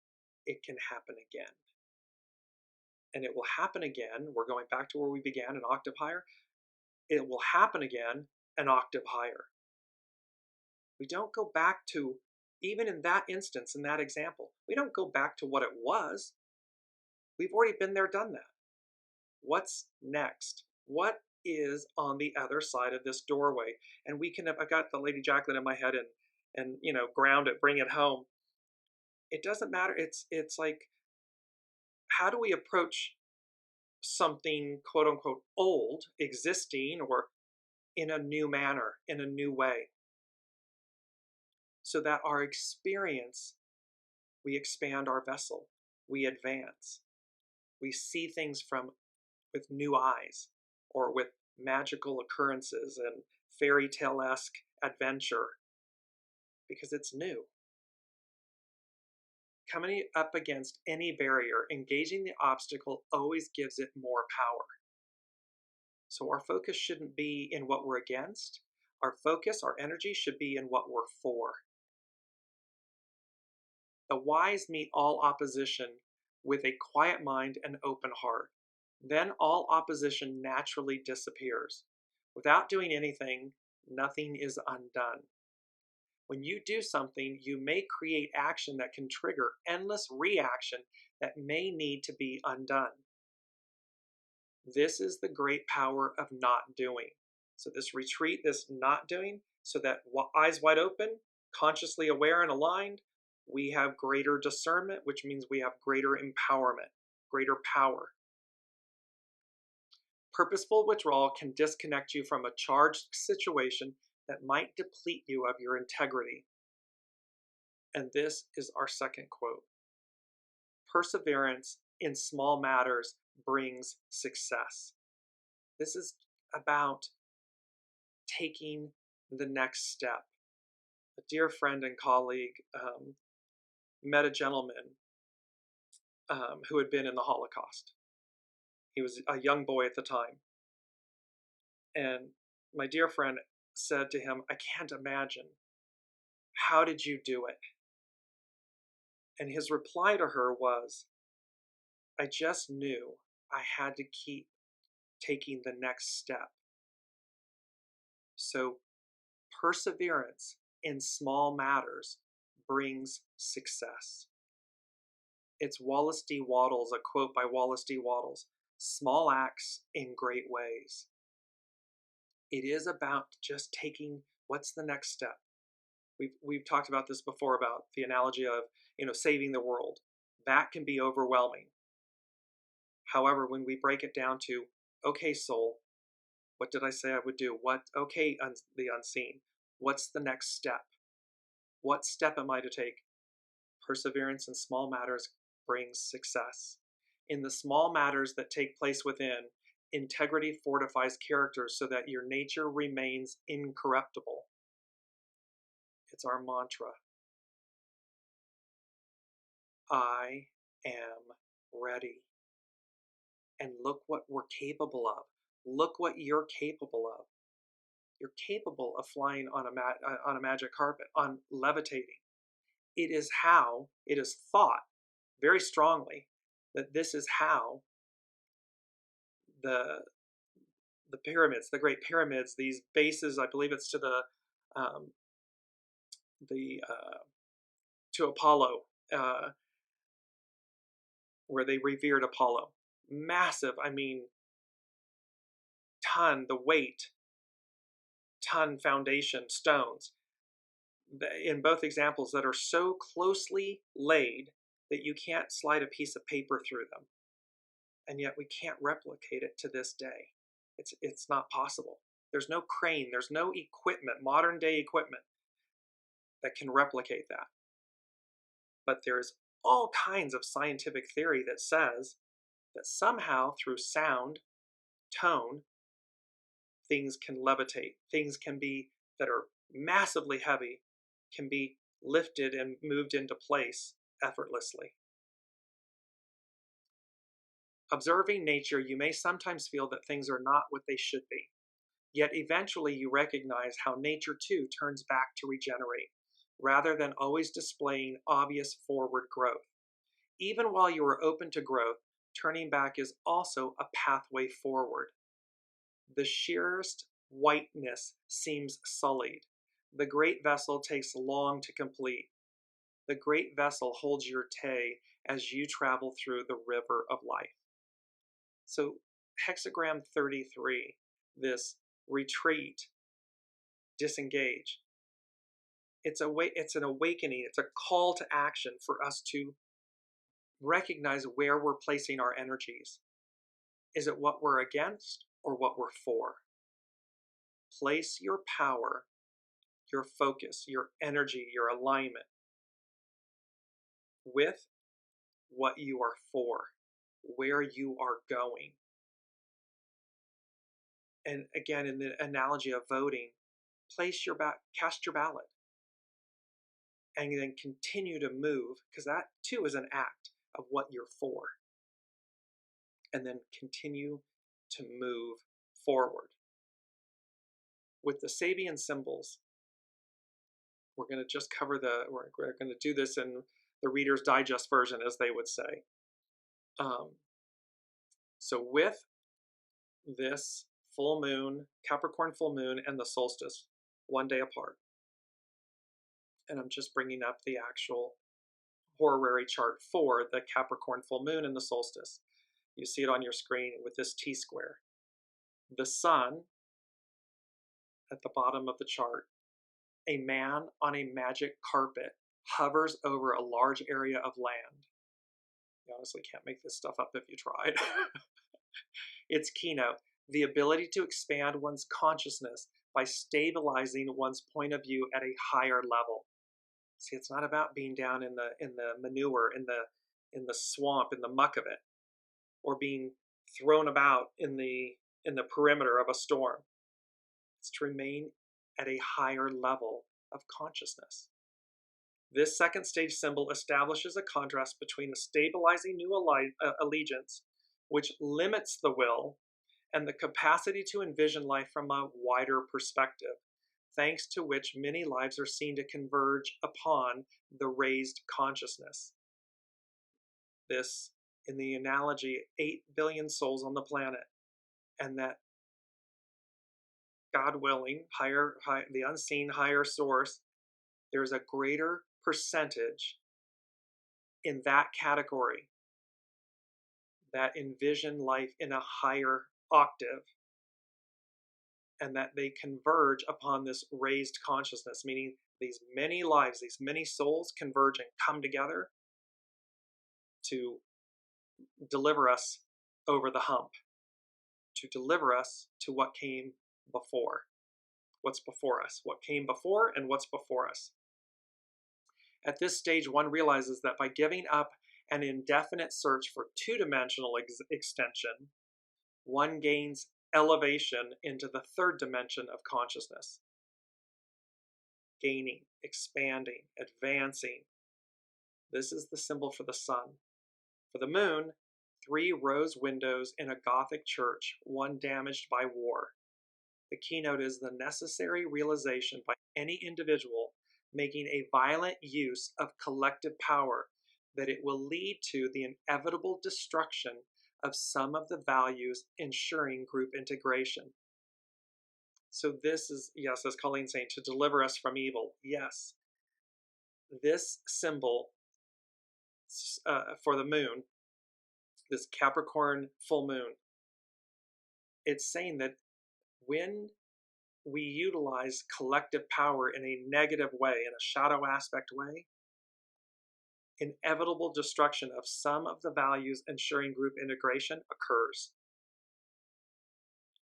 it can happen again. And it will happen again. We're going back to where we began, an octave higher. It will happen again, an octave higher. We don't go back to, even in that instance, in that example, we don't go back to what it was. We've already been there, done that. What's next? What is on the other side of this doorway? And I've got the Lady Jacqueline in my head and ground it, bring it home. It doesn't matter. It's like, how do we approach something quote unquote old, existing, or in a new manner, in a new way, so that our experience, we expand our vessel, we advance, we see things with new eyes, or with magical occurrences and fairy tale-esque adventure, because it's new. Coming up against any barrier, engaging the obstacle always gives it more power. So our focus shouldn't be in what we're against. Our focus, our energy should be in what we're for. The wise meet all opposition with a quiet mind and open heart. Then all opposition naturally disappears. Without doing anything, nothing is undone. When you do something, you may create action that can trigger endless reaction that may need to be undone. This is the great power of not doing. So this retreat, this not doing, so that eyes wide open, consciously aware and aligned, we have greater discernment, which means we have greater empowerment, greater power. Purposeful withdrawal can disconnect you from a charged situation that might deplete you of your integrity. And this is our second quote. Perseverance in small matters brings success. This is about taking the next step. A dear friend and colleague met a gentleman who had been in the Holocaust. He was a young boy at the time. And my dear friend said to him, "I can't imagine. How did you do it?" And his reply to her was, "I just knew I had to keep taking the next step." So perseverance in small matters brings success. It's Wallace D. Wattles, a quote by Wallace D. Wattles, "Small acts in great ways." It is about just taking what's the next step. We've talked about this before, about the analogy of, saving the world. That can be overwhelming. However, when we break it down to, okay, soul, what did I say I would do? Okay, the unseen. What's the next step? What step am I to take? Perseverance in small matters brings success. In the small matters that take place within, integrity fortifies character so that your nature remains incorruptible. It's our mantra. I am ready. And look what we're capable of. Look what you're capable of. You're capable of flying on a magic carpet, on levitating. It is thought very strongly that this is how the pyramids, the Great Pyramids, these bases, I believe it's to to Apollo, where they revered Apollo. Massive, ton foundation stones in both examples that are so closely laid that you can't slide a piece of paper through them. And yet we can't replicate it to this day. It's not possible. There's no crane, there's no equipment, modern day equipment, that can replicate that. But there's all kinds of scientific theory that says that somehow through sound, tone, things can levitate. Things can be, that are massively heavy, can be lifted and moved into place effortlessly. Observing nature, you may sometimes feel that things are not what they should be. Yet eventually you recognize how nature too turns back to regenerate, rather than always displaying obvious forward growth. Even while you are open to growth, turning back is also a pathway forward. The sheerest whiteness seems sullied. The great vessel takes long to complete. The great vessel holds your tay as you travel through the river of life. So hexagram 33, this retreat, disengage. It's an awakening. It's a call to action for us to recognize where we're placing our energies. Is it what we're against or what we're for? Place your power, your focus, your energy, your alignment with what you are for, where you are going. And again, in the analogy of voting, cast your ballot, and then continue to move, because that too is an act of what you're for. And then continue to move forward. With the SABIAN symbols, we're going to just cover we're going to do this in the Reader's Digest version, as they would say. So with this full moon, Capricorn full moon, and the solstice, one day apart. And I'm just bringing up the actual horary chart for the Capricorn full moon and the solstice. You see it on your screen with this T-square. The sun at the bottom of the chart, a man on a magic carpet hovers over a large area of land. You honestly can't make this stuff up if you tried. Its keynote, the ability to expand one's consciousness by stabilizing one's point of view at a higher level. See, it's not about being down in the manure, in the swamp, in the muck of it, or being thrown about in the perimeter of a storm. It's to remain at a higher level of consciousness. This second stage symbol establishes a contrast between a stabilizing new allegiance, which limits the will, and the capacity to envision life from a wider perspective, thanks to which many lives are seen to converge upon the raised consciousness. This, in the analogy, 8 billion souls on the planet, and that God willing, the unseen higher source, there's a greater percentage in that category that envision life in a higher octave, and that they converge upon this raised consciousness, meaning these many lives, these many souls converge and come together to deliver us over the hump, to deliver us to what came before. What's before us, what came before, and what's before us. At this stage, one realizes that by giving up an indefinite search for two-dimensional extension, one gains elevation into the third dimension of consciousness. Gaining, expanding, advancing. This is the symbol for the sun. For the moon, 3 rose windows in a Gothic church, one damaged by war. The keynote is the necessary realization by any individual making a violent use of collective power that it will lead to the inevitable destruction of some of the values ensuring group integration. So this is, yes, as Colleen's saying, to deliver us from evil. Yes, this symbol for the moon, this Capricorn full moon, it's saying that when we utilize collective power in a negative way, in a shadow aspect way, inevitable destruction of some of the values ensuring group integration occurs.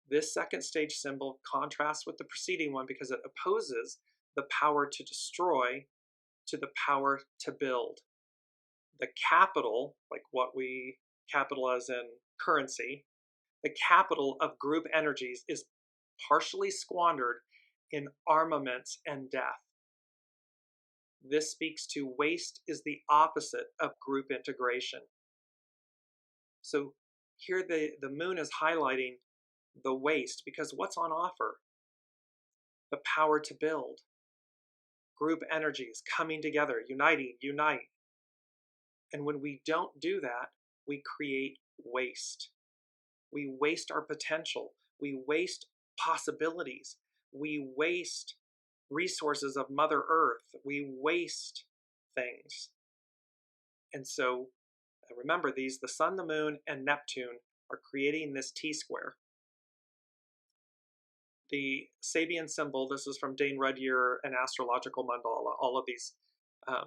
This second stage symbol contrasts with the preceding one because it opposes the power to destroy to the power to build. The capital, like what we capital as in currency, the capital of group energies is partially squandered in armaments and death. This speaks to waste is the opposite of group integration. So here the moon is highlighting the waste, because what's on offer? The power to build. Group energies coming together, uniting, unite. And when we don't do that, we create waste. We waste our potential. We waste possibilities. We waste resources of Mother Earth. We waste things. And so remember these, the sun, the moon, and Neptune are creating this T-square. The Sabian symbol, this is from Dane Rudyer and Astrological Mandala, all of these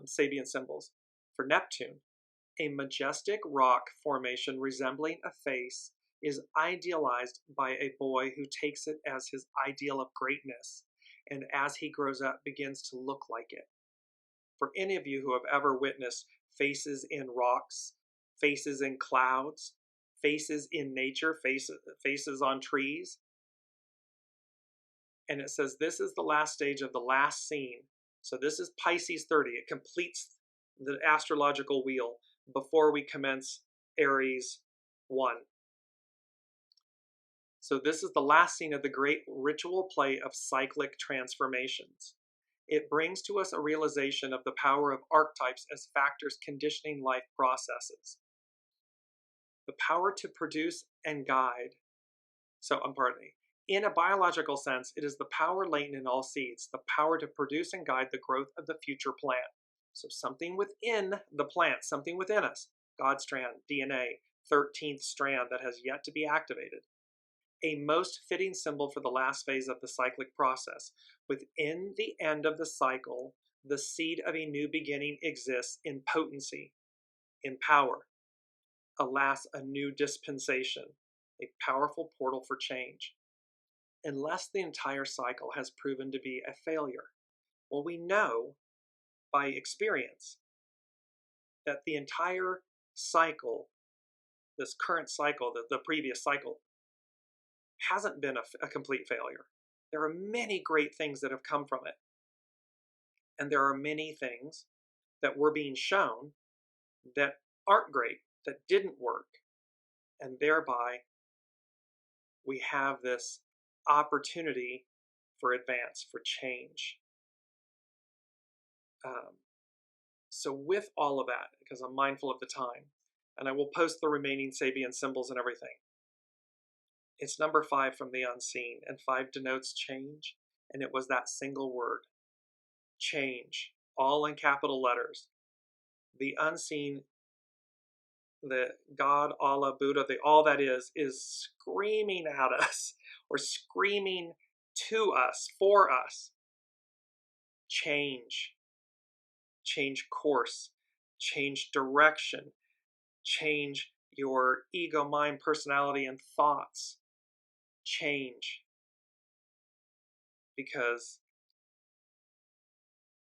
Sabian symbols. For Neptune, a majestic rock formation resembling a face is idealized by a boy who takes it as his ideal of greatness, and as he grows up begins to look like it. For any of you who have ever witnessed faces in rocks, faces in clouds, faces in nature, faces on trees, and it says this is the last stage of the last scene. So this is Pisces 30. It completes the astrological wheel before we commence Aries 1. So this is the last scene of the great ritual play of cyclic transformations. It brings to us a realization of the power of archetypes as factors conditioning life processes. The power to produce and guide. In a biological sense, it is the power latent in all seeds, the power to produce and guide the growth of the future plant. So something within the plant, something within us, God strand, DNA, 13th strand that has yet to be activated. A most fitting symbol for the last phase of the cyclic process. Within the end of the cycle, the seed of a new beginning exists in potency, in power. Alas, a new dispensation, a powerful portal for change. Unless the entire cycle has proven to be a failure. Well, we know by experience that the entire cycle, this current cycle, the previous cycle, hasn't been a complete failure. There are many great things that have come from it. And there are many things that we're being shown that aren't great, that didn't work. And thereby, we have this opportunity for advance, for change. So with all of that, because I'm mindful of the time, and I will post the remaining Sabian symbols and everything, it's number 5 from the unseen, and 5 denotes change, and it was that single word, change, all in capital letters. The unseen, the God, Allah, Buddha, all that is screaming at us, or screaming to us, for us. Change course, change direction, change your ego, mind, personality, and thoughts. Change. Because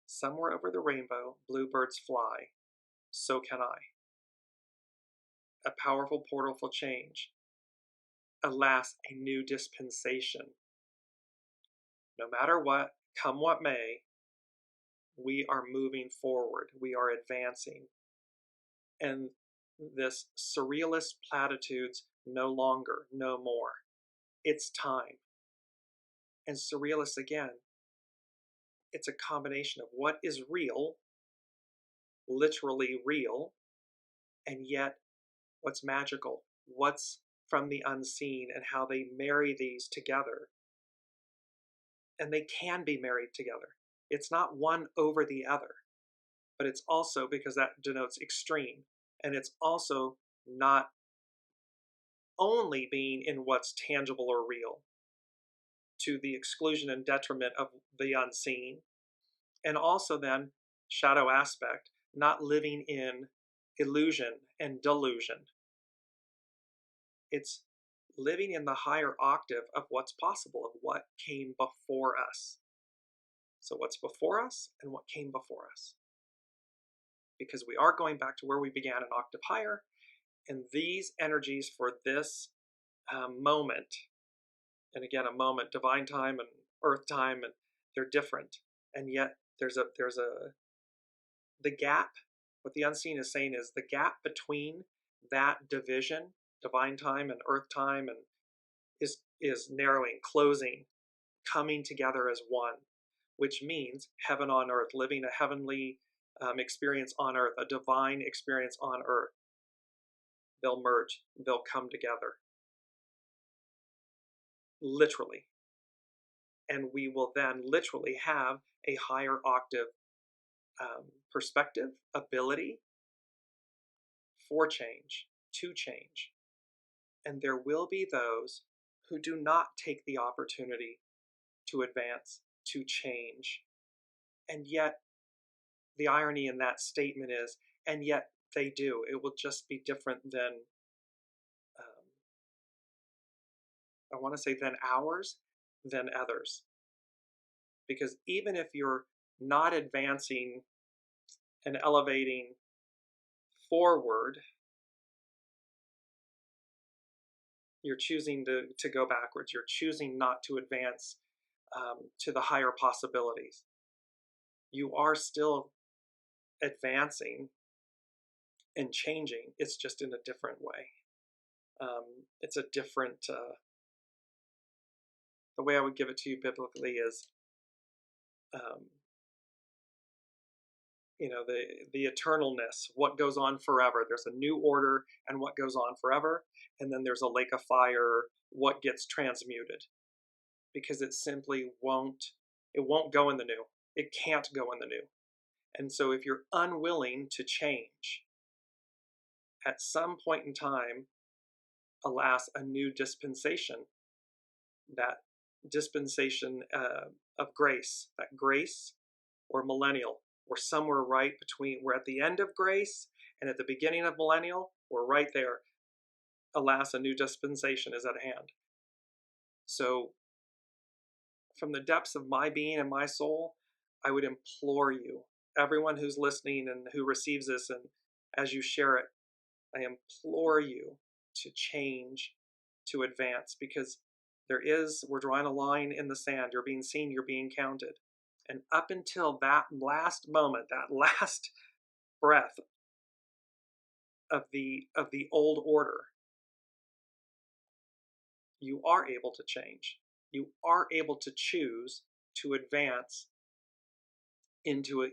somewhere over the rainbow, bluebirds fly. So can I. A powerful portal for change. Alas, a new dispensation. No matter what, come what may, we are moving forward. We are advancing. And this surrealist platitudes, no longer, no more. It's time. And surrealist, again, it's a combination of what is real, literally real, and yet what's magical, what's from the unseen, and how they marry these together. And they can be married together. It's not one over the other, but it's also, because that denotes extreme, and it's also not only being in what's tangible or real, to the exclusion and detriment of the unseen, and also then shadow aspect, not living in illusion and delusion. It's living in the higher octave of what's possible, of what came before us. So what's before us and what came before us. Because we are going back to where we began, an octave higher, and these energies for this moment, and again, a moment, divine time and earth time, and they're different. And yet the gap, what the unseen is saying is the gap between that division, divine time and earth time, and is narrowing, closing, coming together as one, which means heaven on earth, living a heavenly experience on earth, a divine experience on earth. They'll merge, they'll come together. Literally. And we will then literally have a higher octave perspective, ability for change, to change. And there will be those who do not take the opportunity to advance, to change. And yet, the irony in that statement is, and yet they do. It will just be different than, I want to say than ours, than others. Because even if you're not advancing and elevating forward, you're choosing to go backwards. You're choosing not to advance to the higher possibilities. You are still advancing and changing. It's just in a different way. It's a different, the way I would give it to you biblically is, the eternalness, what goes on forever. There's a new order and what goes on forever. And then there's a lake of fire, what gets transmuted. Because it simply won't go in the new. It can't go in the new. And so if you're unwilling to change, at some point in time, alas, a new dispensation, that dispensation of grace, that grace or millennial, we're somewhere right between, we're at the end of grace and at the beginning of millennial, we're right there. Alas, a new dispensation is at hand. So from the depths of my being and my soul, I would implore you, everyone who's listening and who receives this, and as you share it, I implore you to change, to advance, because we're drawing a line in the sand. You're being seen, you're being counted. And up until that last moment, that last breath of the old order, you are able to change. You are able to choose to advance into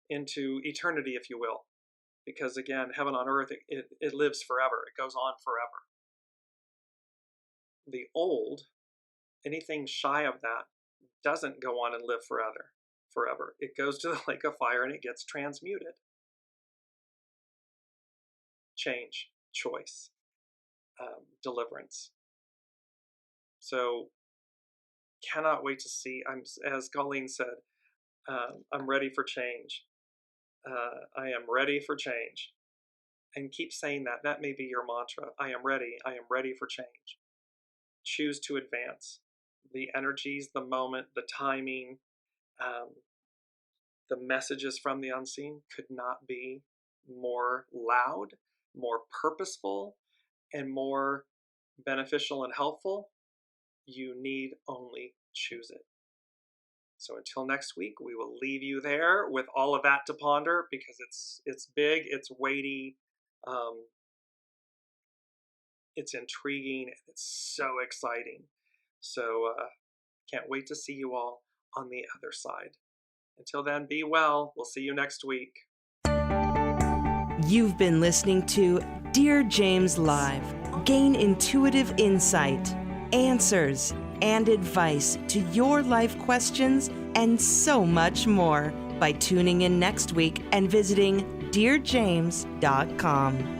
eternity, if you will. Because again, heaven on earth, it lives forever. It goes on forever. The old, anything shy of that, doesn't go on and live forever. It goes to the lake of fire and it gets transmuted. Change, choice, deliverance. So, cannot wait to see. As Colleen said, I'm ready for change. I am ready for change. And keep saying that. That may be your mantra. I am ready. I am ready for change. Choose to advance. The energies, the moment, the timing, the messages from the unseen could not be more loud, more purposeful, and more beneficial and helpful. You need only choose it. So until next week, we will leave you there with all of that to ponder, because it's big, it's weighty, it's intriguing, and it's so exciting. So can't wait to see you all on the other side. Until then, be well. We'll see you next week. You've been listening to Dear James Live. Gain intuitive insight, answers, and advice to your life questions, and so much more by tuning in next week and visiting DearJames.com.